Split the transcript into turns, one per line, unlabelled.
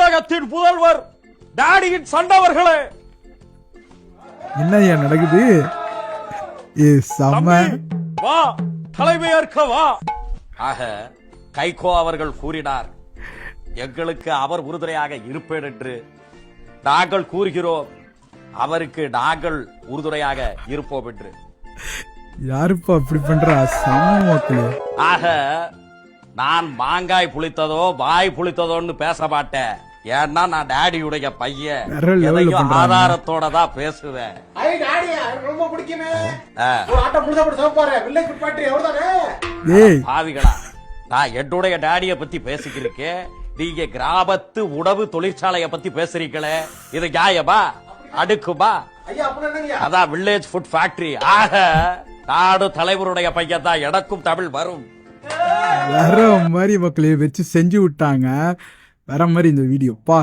தமிழகத்தின் புதல்வர் டாடியின் சண்டவர்களே,
என்னய்யா நடக்குது?
வா தலைமையேற்க வா. ஆக கைகோ அவர்கள் கூறினார், எங்களுக்கு அவர் உறுதுணையாக இருப்பேன் என்று. நாங்கள் கூறுகிறோம், அவருக்கு நாங்கள் உறுதுணையாக இருப்போம் என்று.
யாருப்பா இப்படி பண்றா? மக்களே,
ஆக நான் மாங்காய் புளித்ததோ வாய் புளித்ததோன்னு பேச மாட்டேன். ஏன்னா நான் டாடியுடைய பையன், ஆதாரத்தோட தான் பேசுவேன். பாவிகளா, நான் என்னுடைய டாடிய பத்தி பேசிக்கிறேன், நீங்க கிராமத்து உணவு தொழிற்சாலைய பத்தி பேசுறீங்களே, இது நியாயமா? அடுக்குமா? அதான் வில்லேஜ் ஃபுட் ஃபேக்டரி. ஆக நாடு தலைவருடைய பையன் தான், எனக்கும் தமிழ் வரும்.
வேற மாதிரி மக்களே வச்சு செஞ்சு விட்டாங்க. வேற மாதிரி இந்த வீடியோப்பா.